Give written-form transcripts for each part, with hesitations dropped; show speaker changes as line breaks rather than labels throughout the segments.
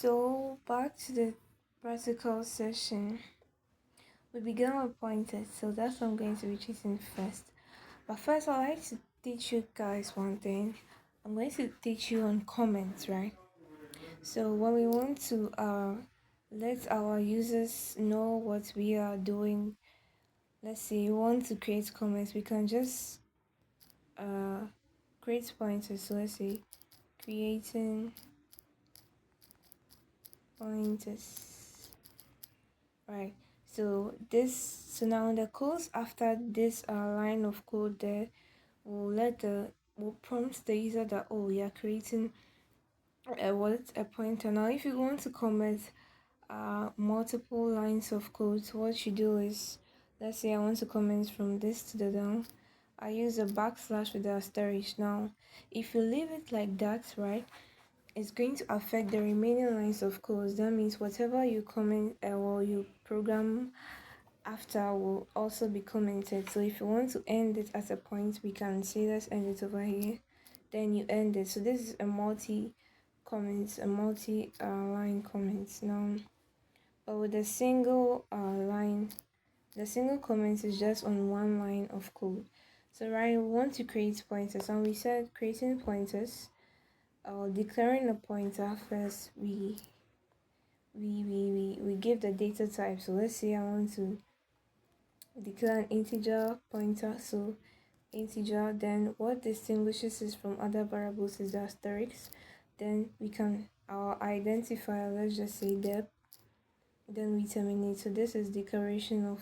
So back to the practical session. We began with pointers, so that's what I'm going to be treating first. But first, I'd like to teach you guys one thing. I'm going to teach you on comments, right? So when we want to let our users know what we are doing, let's say you want to create comments, we can just uh create pointers. So let's say creating pointers. Right. So now the codes after this line of code there will prompt the user that, oh, you're creating a pointer. Now if you want to comment multiple lines of code, what you do is, let's say I want to comment from this to the down, I use a backslash with the asterisk. Now if you leave it like that, right, it's going to affect the remaining lines of code. That means whatever you comment or you program after will also be commented. So if you want to end it at a point, we can say let's end it over here, then you end it. So this is a multi line comments now. But with a single line, the single comment is just on one line of code. So right, we want to create pointers, and we said creating pointers or declaring a pointer. First we give the data type. So let's say I want to declare an integer pointer, so integer. Then what distinguishes it from other variables is the asterisk. Then we can our identifier, let's just say depth, then we terminate. So this is declaration of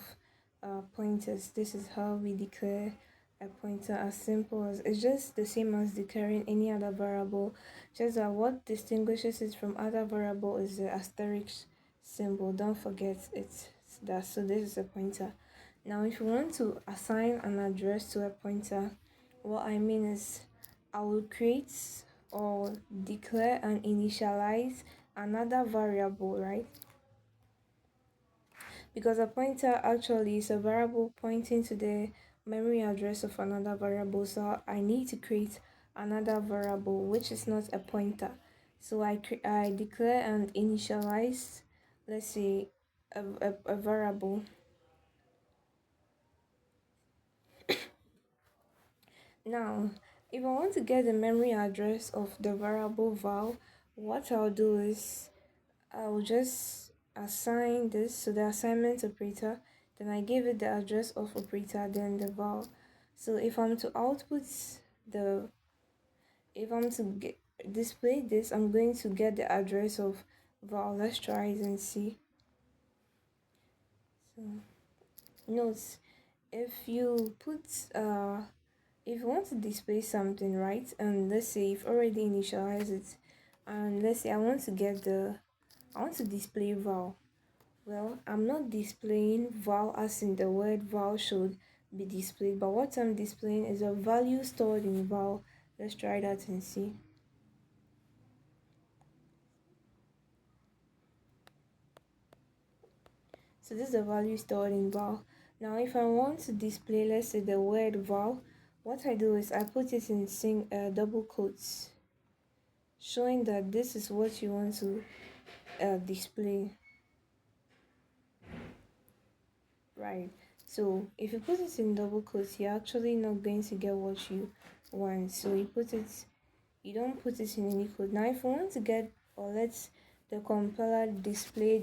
pointers. This is how we declare a pointer, as simple as it's just the same as declaring any other variable, just that what distinguishes it from other variable is the asterisk symbol. Don't forget it's that. So this is a pointer. Now if you want to assign an address to a pointer, what I mean is I will create or declare and initialize another variable, right? Because a pointer actually is a variable pointing to the memory address of another variable. So I need to create another variable which is not a pointer. So I declare and initialize, let's say, a variable. Now, if I want to get the memory address of the variable val, what I'll do is I'll just assign this to the assignment operator, then I give it the address of operator, then the val. So if I'm to output the, if I'm to display this, I'm going to get the address of val. Let's try it and see. So notes, if you put if you want to display something, right, and let's say you've already initialized it, and let's say I want to display val. Well, I'm not displaying val as in the word val should be displayed, but what I'm displaying is a value stored in val. Let's try that and see. So this is the value stored in val. Now if I want to display, let's say, the word val, what I do is I put it in double quotes, showing that this is what you want to display. Right. So if you put it in double quotes, you're actually not going to get what you want. So you don't put it in any code. Now if you want to get, or let the compiler display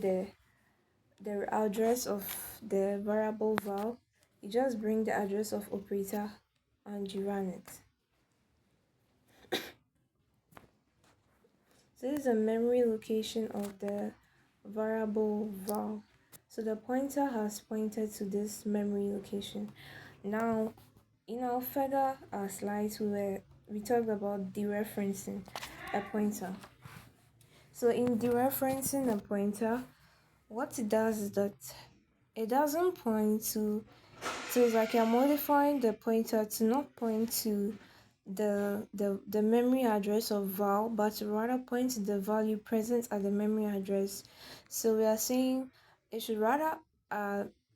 the address of the variable val, you just bring the address of operator and you run it. So this is a memory location of the variable val. So the pointer has pointed to this memory location. Now, in our further slides, we talked about dereferencing a pointer. So in dereferencing a pointer, what it does is that it doesn't point to, so it's like you're modifying the pointer to not point to the memory address of val, but to rather point to the value present at the memory address. So we are saying it should rather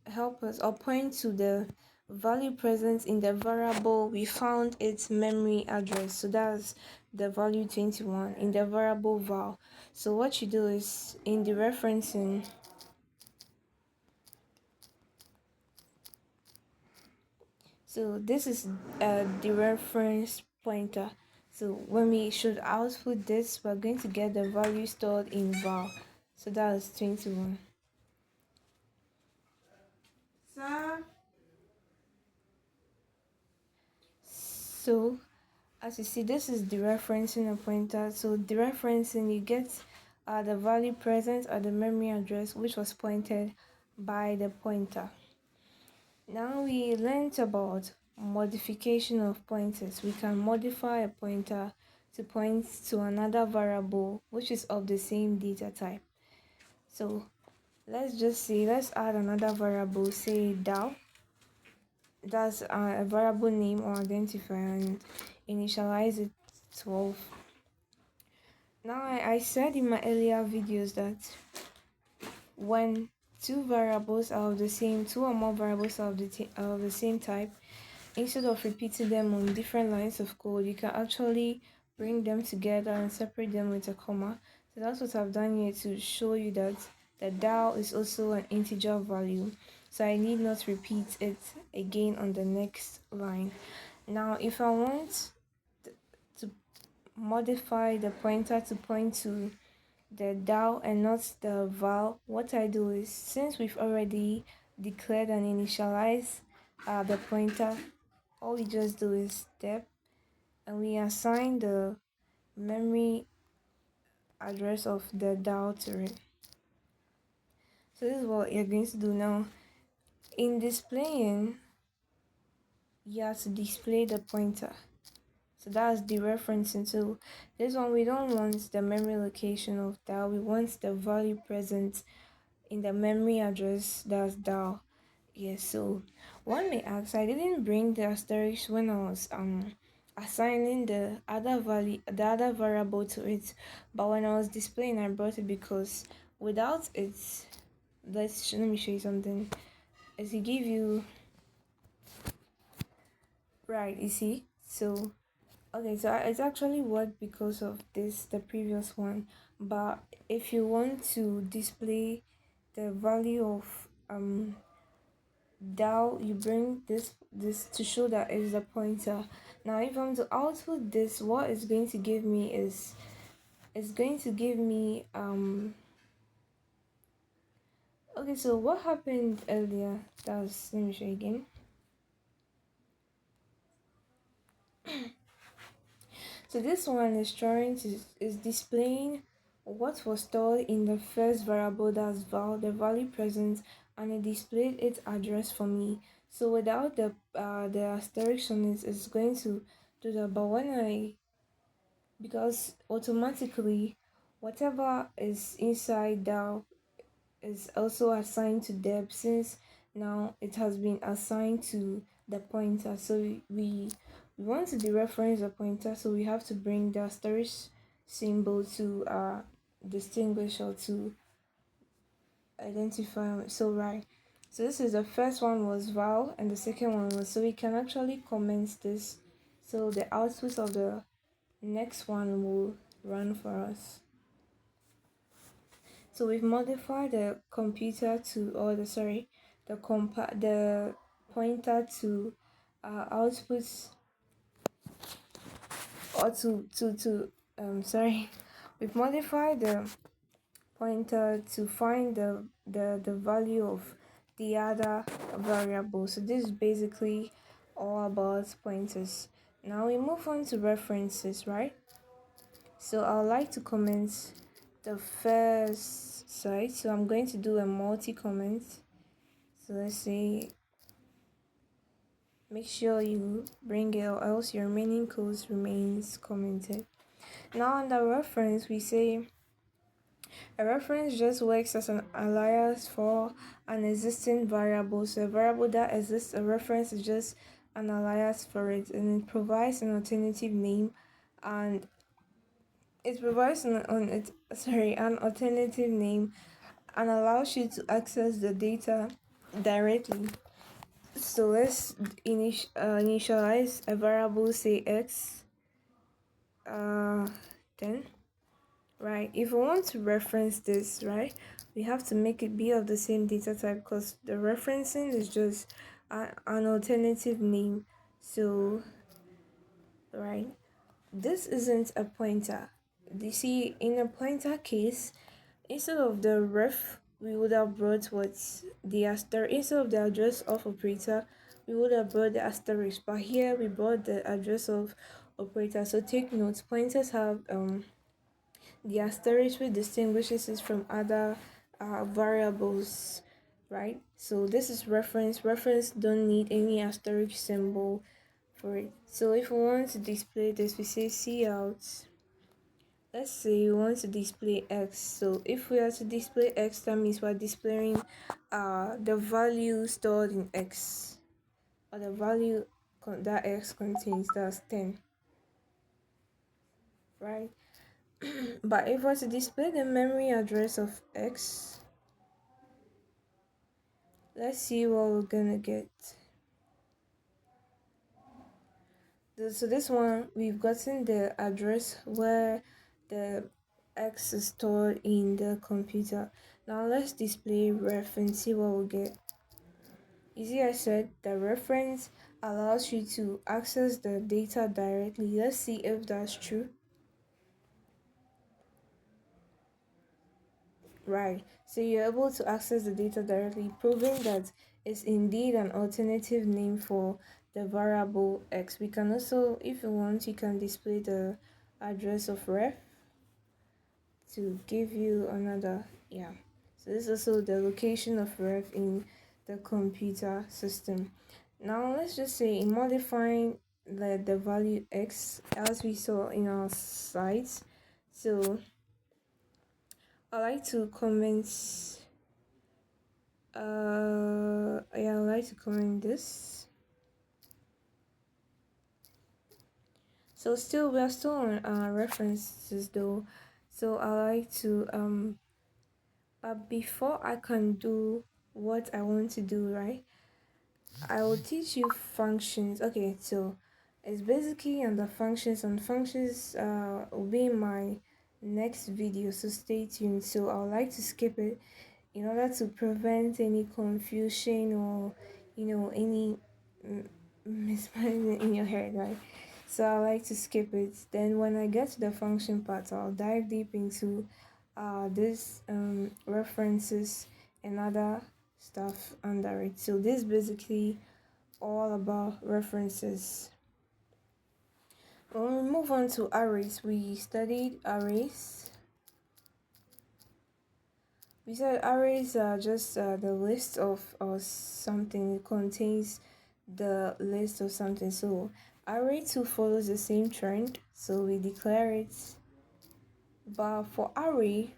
help us or point to the value present in the variable we found its memory address. So that's the value 21 in the variable val. So what you do is in the referencing, so this is the reference pointer. So when we should output this, we're going to get the value stored in val. So that is 21. So as you see, this is the referencing a pointer. So the referencing, you get the value present at the memory address which was pointed by the pointer. Now we learned about modification of pointers. We can modify a pointer to point to another variable which is of the same data type. So let's add another variable, say DAO. That's a variable name or identifier, and initialize it 12. Now I said in my earlier videos that when two or more variables are of the same type, instead of repeating them on different lines of code, you can actually bring them together and separate them with a comma. So that's what I've done here to show you that the DAO is also an integer value. So I need not repeat it again on the next line. Now if I want to modify the pointer to point to the DAO and not the val, what I do is, since we've already declared and initialized the pointer, all we just do is step and we assign the memory address of the DAO to it. So this is what you're going to do now. In displaying, you have to display the pointer. So that's the referencing. So this one, we don't want the memory location of DAO, we want the value present in the memory address that's DAO. Yes, so one may ask, I didn't bring the asterisk when I was assigning the other variable to it, but when I was displaying I brought it because without it, let me show you something. As it give you, right, you see, so okay, so it's actually worked because of the previous one. But if you want to display the value of DAO, you bring this to show that it is a pointer. Now if I'm to output this, what it's going to give me is, it's going to give me okay, so what happened earlier, that's, let me show you again. So this one is displaying what was stored in the first variable, that's val, the value present, and it displayed its address for me. So without the asterisk on it, it's going to do that. But because automatically whatever is inside DAO is also assigned to deb, since now it has been assigned to the pointer. So we want to dereference the pointer, so we have to bring the asterisk symbol to distinguish or to identify. So right, so this is the first one was val and the second one was, so we can actually comment this, so the output of the next one will run for us. So we've modified the computer to, or the pointer to output, or we've modified the pointer to find the value of the other variable. So this is basically all about pointers. Now we move on to references, right? So I would like to comment the first side. So I'm going to do a multi-comment. So let's say, make sure you bring it or else your remaining codes remains commented. Now under reference, we say a reference just works as an alias for an existing variable. So a variable that exists, a reference is just an alias for it, and it provides an alternative name, and it provides an alternative name and allows you to access the data directly. So let's initialize a variable, say x, uh then right, if we want to reference this, right, we have to make it be of the same data type because the referencing is just an alternative name. So right, this isn't a pointer. You see, in a pointer case, instead of the ref, we would have brought what's the asterisk. Instead of the address of operator, we would have brought the asterisk. But here we brought the address of operator. So take note, pointers have the asterisk which distinguishes it from other variables, right? So this is reference. Reference don't need any asterisk symbol for it. So if we want to display this, we say cout. Let's say we want to display x. So if we are to display x, that means we're displaying the value stored in x, or the value that x contains, that's 10, right? But if we're to display the memory address of x, let's see what we're gonna get. So this one, we've gotten the address where the x is stored in the computer. Now let's display ref and see what we'll get. You see, I said the reference allows you to access the data directly. Let's see if that's true. Right, so you're able to access the data directly, proving that it's indeed an alternative name for the variable x. We can also, if you want, you can display the address of ref to give you another, yeah. So this is also the location of ref in the computer system. Now let's just say in modifying the value x as we saw in our slides. So I like to comment yeah, I like to comment this. So still we're still on references though. So I like to but before I can do what I want to do, right, I will teach you functions. Okay, so it's basically on the functions, and functions will be in my next video, so stay tuned. So I would like to skip it in order to prevent any confusion or any misspelling in your head, right? So I like to skip it. Then when I get to the function part, I'll dive deep into this references and other stuff under it. So this basically all about references. When we move on to arrays, we studied arrays. We said arrays are just the list of something. It contains the list of something. So array 2 follows the same trend. So we declare it. But for array,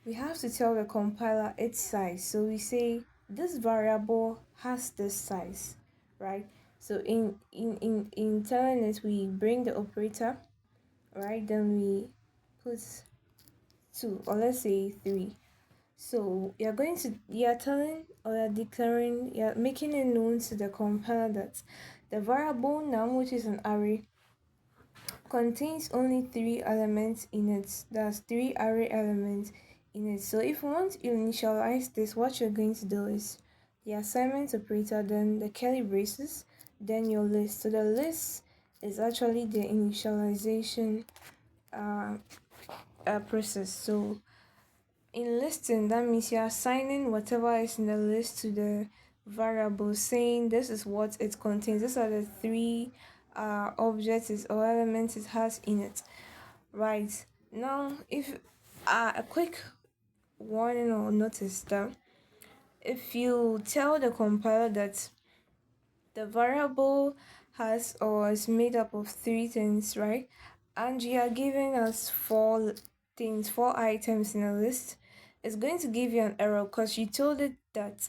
we have to tell the compiler its size. So we say this variable has this size, right? So in telling it, we bring the operator, right? Then we put 2, or let's say 3. So you're telling, or you're declaring, you're making it known to the compiler that the variable num, which is an array, contains only 3 elements in it. That's 3 array elements in it. So if you want to initialize this, what you're going to do is the assignment operator, then the curly braces, then your list. So the list is actually the initialization process. So in listing, that means you're assigning whatever is in the list to the variable, saying this is what it contains. These are the 3 objects or elements it has in it. Right, now if a quick warning or notice that if you tell the compiler that the variable has or is made up of 3 things, right, and you are giving us 4 things, 4 items in a list, it's going to give you an error because you told it that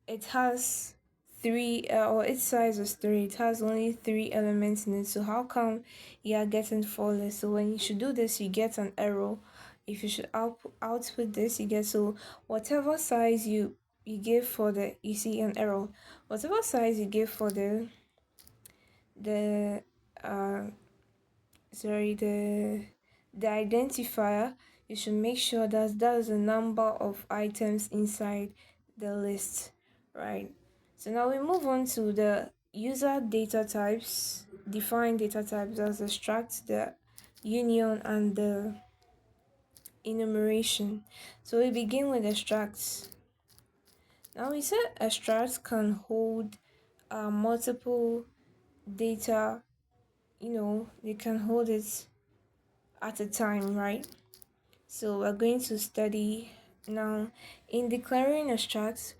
it has 3 or its size was 3, it has only 3 elements in it. So how come you are getting 4 lists? So when you should do this, you get an error. If you should output this, you get, so whatever size you give for the, you see an error. Whatever size you give for the uh sorry, the identifier, you should make sure that there's a number of items inside the list, right? So now we move on to the user data types, define data types as extract, the union, and the enumeration. So we begin with extracts. Now we said extracts can hold multiple data, they can hold it at a time, right? So we're going to study now. In declaring extracts,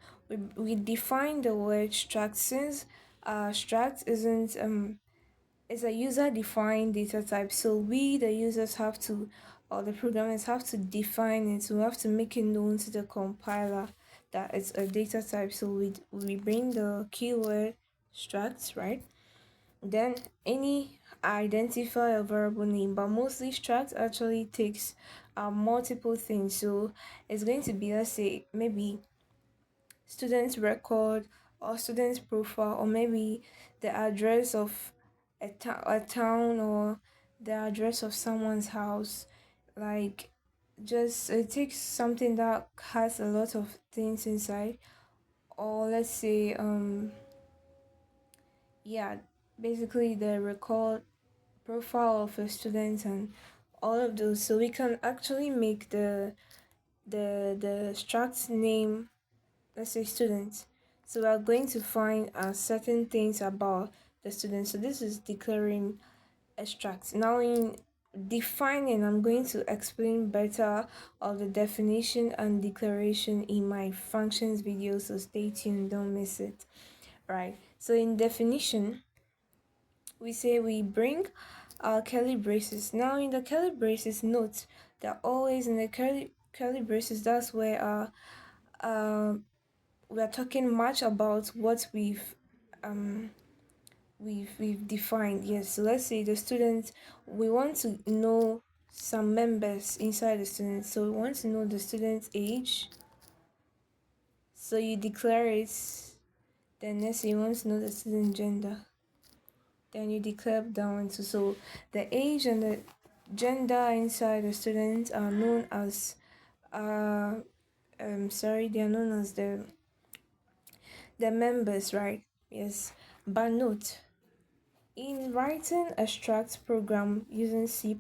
we define the word extract, since extract isn't it's a user defined data type. So we the users have to, or the programmers have to define it. So we have to make it known to the compiler that it's a data type. So we bring the keyword extracts, right? Then any identify a variable name, but mostly struct actually takes multiple things. So it's going to be, let's say, maybe student's record or student's profile, or maybe the address of a town, or the address of someone's house. Like, just it takes something that has a lot of things inside. Or let's say yeah, basically the record profile of a student and all of those. So we can actually make the struct name, let's say student. So we are going to find certain things about the student. So this is declaring extract. Now in defining, I'm going to explain better of the definition and declaration in my functions video, so stay tuned, don't miss it. Right, so in definition, we say we bring our curly braces. Now in the curly braces, note that always in the curly braces, that's where we are talking much about what um we've defined. Yes, so let's say the student, we want to know some members inside the student. So we want to know the student's age. So you declare it. Then next you want to know the student gender. Then you declare down to, so the age and the gender inside the student are known as they are known as the members, right? Yes. But note, in writing a struct program using C++,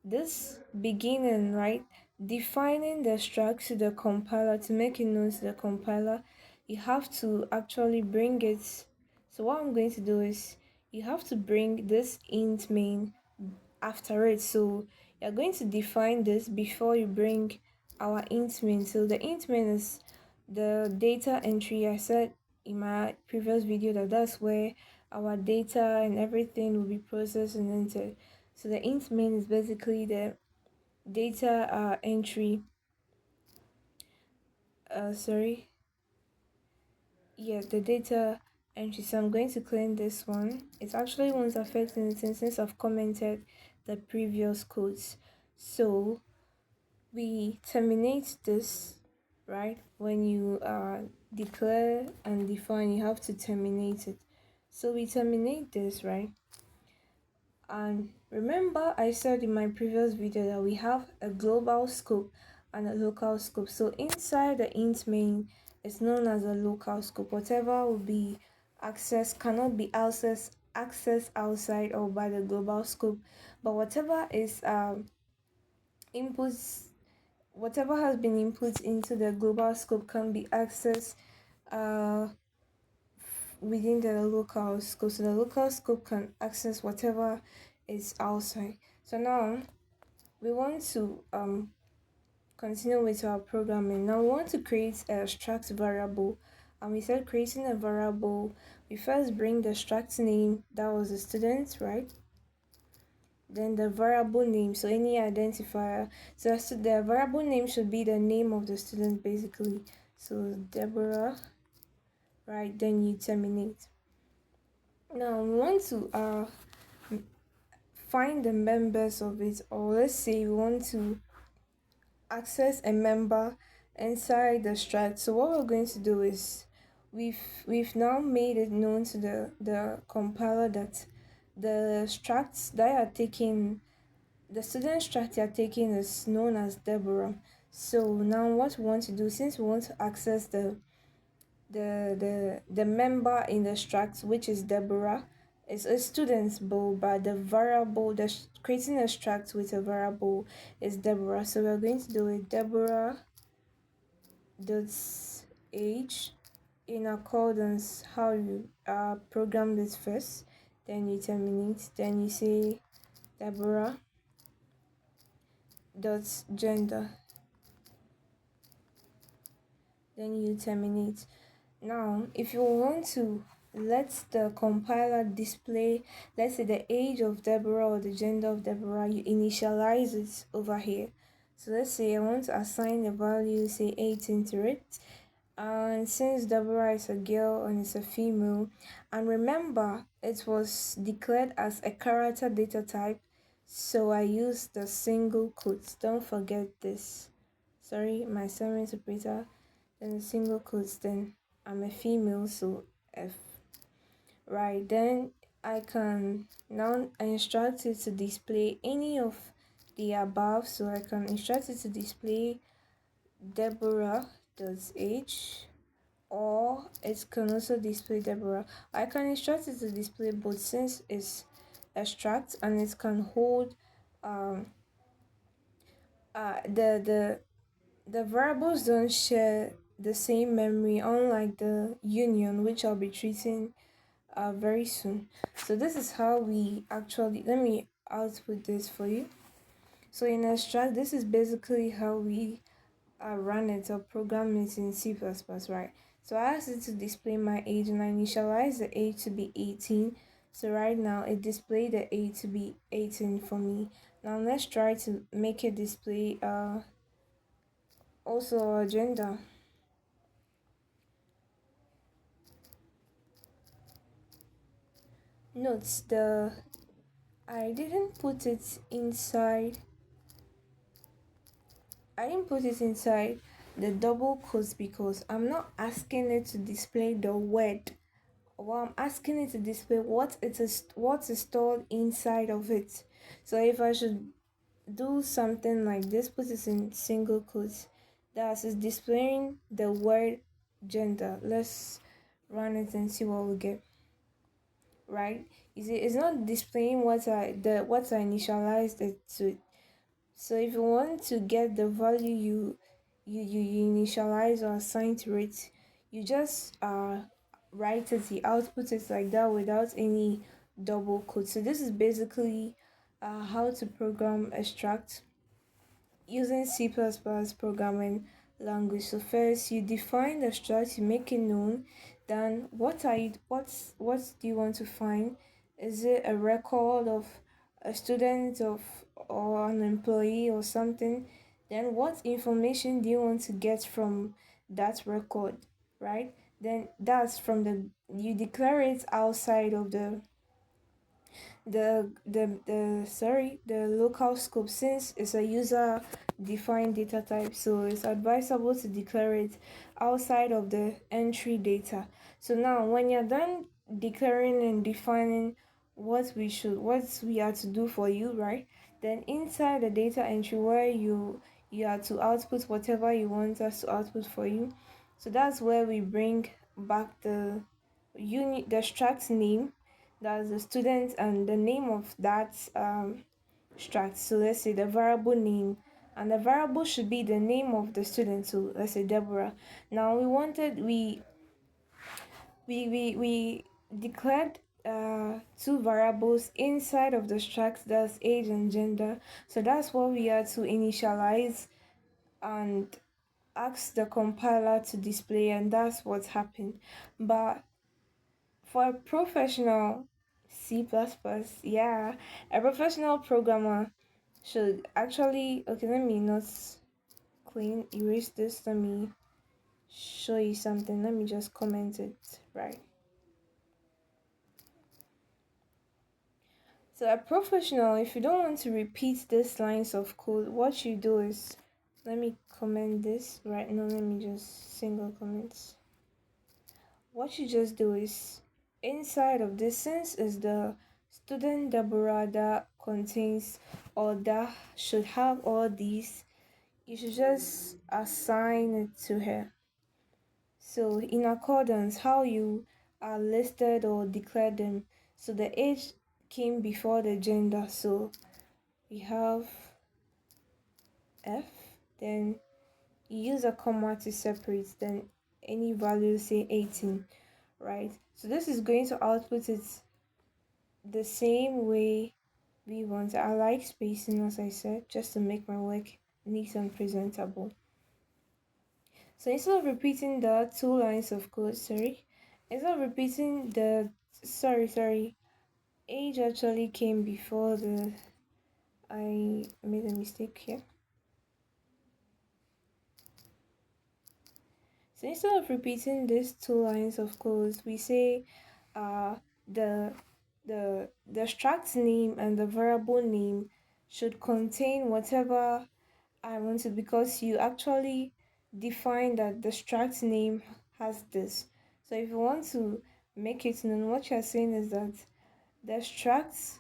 this beginning, right, defining the struct to the compiler, to make it known to the compiler, you have to actually bring it. So what I'm going to do is, you have to bring this int main after it. So you're going to define this before you bring our int main. So the int main is the data entry. I said in my previous video that that's where our data and everything will be processed and entered. So the int main is basically the data entry. Sorry. Yeah, the data entry. So I'm going to clean this one. It actually won't affect anything since I've commented the previous codes. So we terminate this, right? When you declare and define, you have to terminate it. So we terminate this, right? And remember, I said in my previous video that we have a global scope and a local scope. So inside the int main is known as a local scope. Whatever will be accessed cannot be accessed outside or by the global scope. But whatever is inputs, whatever has been input into the global scope can be accessed uh within the local scope. So the local scope can access whatever is outside. So now we want to continue with our programming. Now we want to create a struct variable, and we said creating a variable, we first bring the struct name, that was the student, right? Then the variable name, so any identifier. So the variable name should be the name of the student basically. So Deborah, right? Then you terminate. Now we want to find the members of it, or let's say we want to access a member inside the struct. So what we're going to do is we've now made it known to the compiler that the structs that you are taking, the student struct you are taking is known as Deborah. So now what we want to do, since we want to access the member in the struct, which is Deborah, is a student's bowl, but the variable, creating a struct with a variable is Deborah. So we're going to do it Deborah dot age in accordance how you program this first, then you terminate, then you say Deborah dot gender, then you terminate. Now if you want to let the compiler display, let's say, the age of Deborah or the gender of Deborah, you initialize it over here. So let's say I want to assign a value, say 18 to it. And since Deborah is a girl and it's a female, and remember it was declared as a character data type, so I use the single quotes. Don't forget this. Sorry, my summary interpreter. Then the single quotes. Then I'm a female, so F. Right. Then I can now instruct it to display any of the above. So I can instruct it to display Deborah does age, or it can also display Deborah. I can instruct it to display both since it's extract and it can hold um the variables don't share the same memory, unlike the union, which I'll be treating very soon. So this is how we actually, let me output this for you. So in extract, this is basically how we run it or program it in C++, right? So I asked it to display my age and I initialized the age to be 18. So right now it displayed the age to be 18 for me. Now let's try to make it display also gender. Notes the I didn't put it inside I didn't put it inside the double quotes because I'm not asking it to display the word. Well, I'm asking it to display what is stored inside of it. So if I should do something like this, put it in single quotes, that is displaying the word gender. Let's run it and see what we get. Right? It's not displaying what I initialized it to. So if you want to get the value you initialize or assign to it, you just write it, the output is like that without any double quote. So this is basically how to program extract using C++ programming language. So first you define the struct, you make it known. Then what do you want to find? Is it a record of a student of or an employee or something? Then what information do you want to get from that record, right? Then that's from the you declare it outside of the local scope, since it's a user defined data type, so it's advisable to declare it outside of the entry data. So now when you're done declaring and defining what we are to do for you, right, then inside the data entry where you are to output whatever you want us to output for you, so that's where we bring back the struct name, that's the student, and the name of that struct. So let's say the variable name, and the variable should be the name of the student. So let's say Deborah. Now we declared two variables inside of the struct, that's age and gender. So that's what we are to initialize and ask the compiler to display, and that's what happened. But for a professional C++, yeah, a professional programmer should actually, okay, let me not erase this, let me show you something, let me just comment it, right? So a professional, if you don't want to repeat these lines of code, what you do is, let me comment this right now, let me just single comments. What you just do is, inside of this, since is the student Deborah that contains or that should have all these, you should just assign it to her. So, in accordance, how you are listed or declared them. So, the age came before the gender. So, we have F, then you use a comma to separate, then any value, say 18, right? So, this is going to output it the same way we want. I like spacing, as I said, just to make my work neat and presentable. So instead of repeating the two lines of code, instead of repeating the sorry, age actually came before the I made a mistake here. So instead of repeating these two lines of code, we say uh the the struct name and the variable name should contain whatever I wanted, because you actually define that the struct name has this. So if you want to make it known, what you're saying is that the struct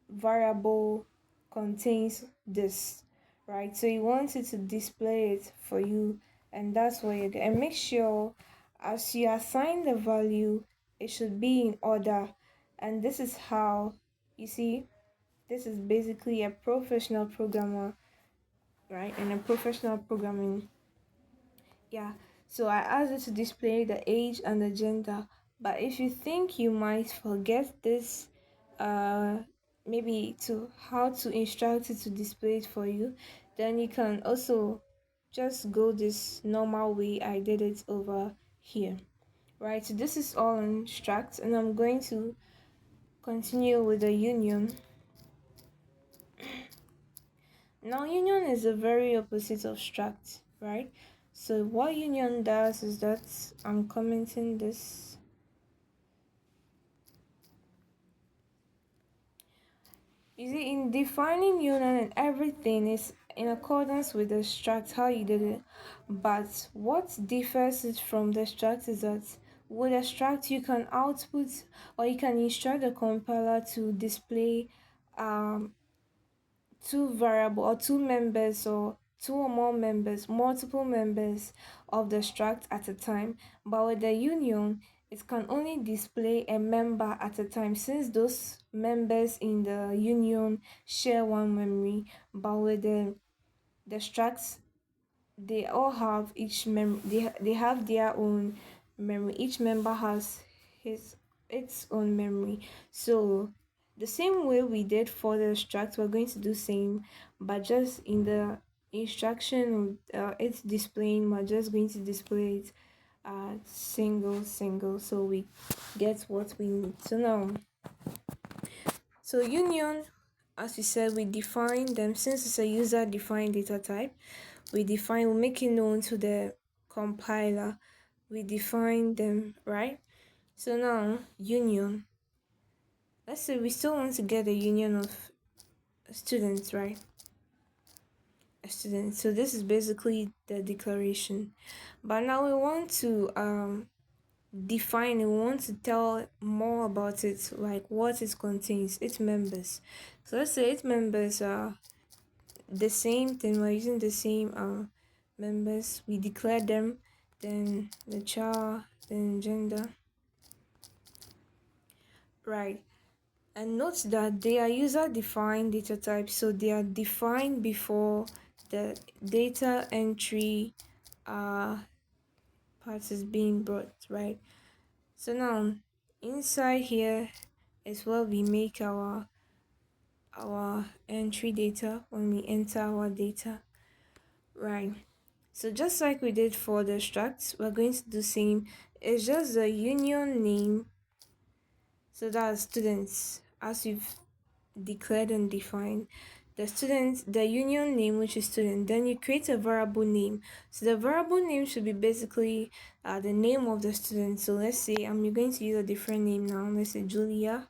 variable contains this, right? So you want it to display it for you, and that's what you get. And make sure as you assign the value, it should be in order. And this is how you see, this is basically a professional programmer, right? In a professional programming. Yeah. So I asked it to display the age and the gender. But if you think you might forget this, uh maybe to how to instruct it to display it for you, then you can also just go this normal way I did it over here. Right, so this is all in struct, and I'm going to continue with the union. Now, union is the very opposite of struct, right? So, what union does is that I'm commenting this. You see, in defining union and everything is in accordance with the struct, how you did it. But what differs it from the struct is that with a struct, you can output or you can instruct the compiler to display um two variable or two members or two or more members, multiple members of the struct at a time. But with the union, it can only display a member at a time, since those members in the union share one memory. But with the structs, they all have each they have their own memory. Each member has his its own memory. So the same way we did for the struct, we're going to do same, but just in the instruction it's displaying, we're just going to display it single, so we get what we need. So now, so union, as we said, we define them. Since it's a user defined data type, we make it known to the compiler, we define them, right? So now, union, let's say we still want to get a union of students, right? A student. So this is basically the declaration, but now we want to define it. We want to tell more about it, like what it contains, its members. So let's say its members are the same thing. We're using the same members. We declare them, then the child, then gender, right? And note that they are user defined data types, so they are defined before the data entry uh part is being brought, right? So now inside here is where we make our entry data when we enter our data, right? So just like we did for the structs, we're going to do same. It's just the union name. So that's students, as we've declared and defined. The student, the union name, which is student. Then you create a variable name. So the variable name should be basically the name of the student. So let's say I'm going to use a different name now. Let's say Julia,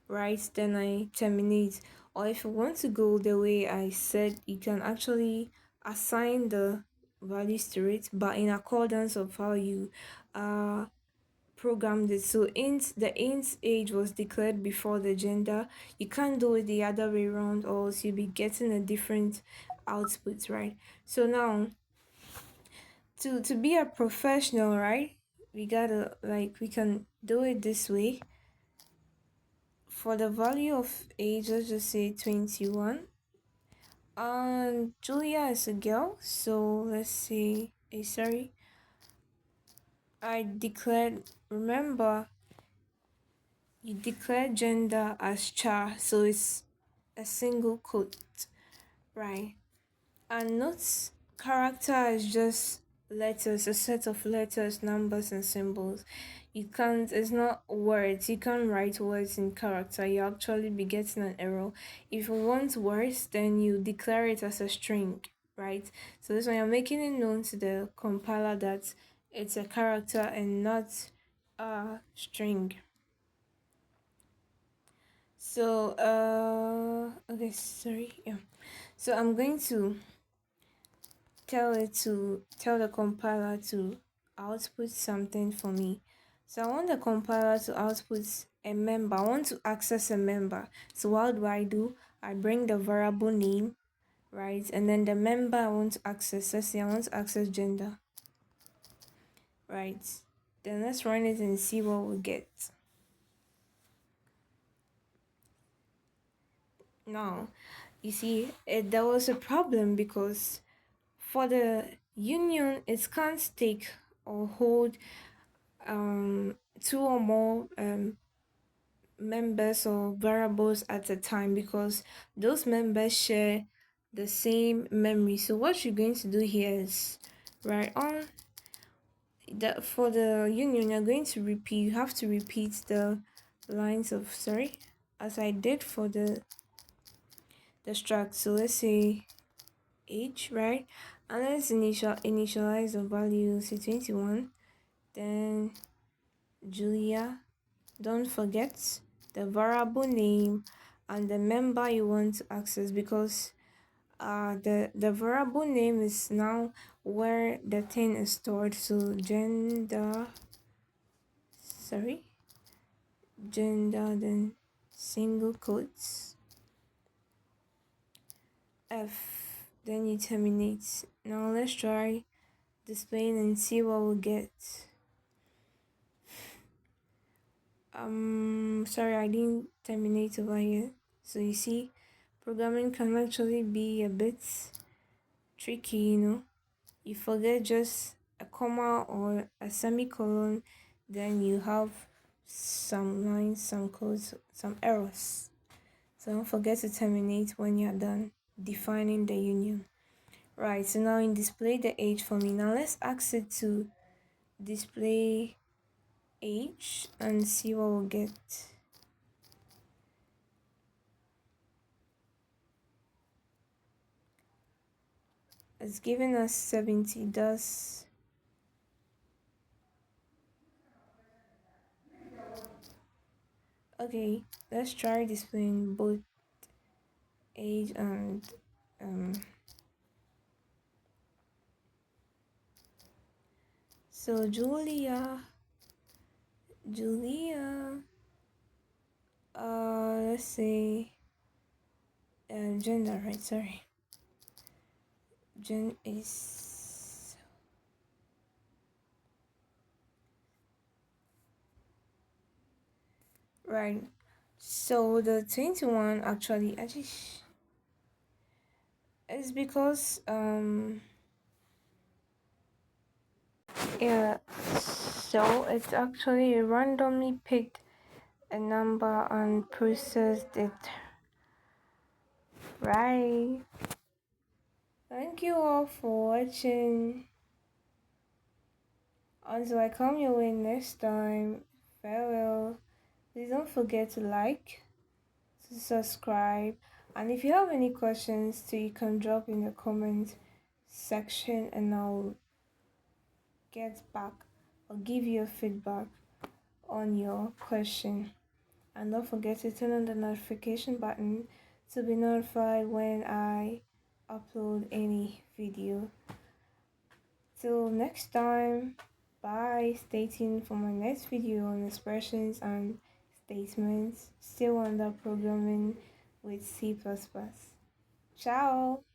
right? Then I terminate. Or if you want to go the way I said, you can actually assign the values to it, but in accordance of how you programmed it. So the int age was declared before the gender. You can't do it the other way around, or else you'll be getting a different output, right? So now to be a professional, right? We gotta like we can do it this way. For the value of age, let's just say 21. And Julia is a girl, so let's say, sorry, I declared, remember, you declare gender as char, so it's a single quote, right? And notes character is just letters, a set of letters, numbers, and symbols. You can't, it's not words. You can't write words in character. You actually be getting an error. If you want words, then you declare it as a string, right? So this one you're making it known to the compiler that it's a character and not a string. So okay, sorry. Yeah. So I'm going to tell the compiler to output something for me. So I want the compiler to output a member. I want to access a member. So what do? I bring the variable name, right? And then the member I want to access. Let's say I want to access gender, right? Then let's run it and see what we get. Now, you see, there was a problem because for the union, it can't take or hold two or more members or variables at a time because those members share the same memory. So what you're going to do here is right on that for the union you're going to repeat, you have to repeat the lines of, sorry, as I did for the struct. So let's say age, right? And let's initialize the value, say 21. Then Julia, don't forget the variable name and the member you want to access, because the variable name is now where the thing is stored. So gender, then single quotes F, then you terminate. Now let's try displaying and see what we'll get. Sorry, I didn't terminate over here. So you see, programming can actually be a bit tricky, You forget just a comma or a semicolon, then you have some lines, some codes, some errors. So don't forget to terminate when you're done defining the union. Right, so now in display the age for me. Now let's ask it to display age and see what we'll get. It's giving us 70. Does okay, let's try displaying both age and so Julia, let's say gender, right? Sorry, gen is right. So the 21 actually it's because yeah, so it's actually randomly picked a number and processed it, right? Thank you all for watching. Until I come your way next time, farewell. Please don't forget to like, to subscribe, and if you have any questions too, you can drop in the comment section and I'll get back or give you a feedback on your question. And don't forget to turn on the notification button to be notified when I upload any video. Till next time. Bye. Stay tuned for my next video on expressions and statements. Still under programming with C++. Ciao.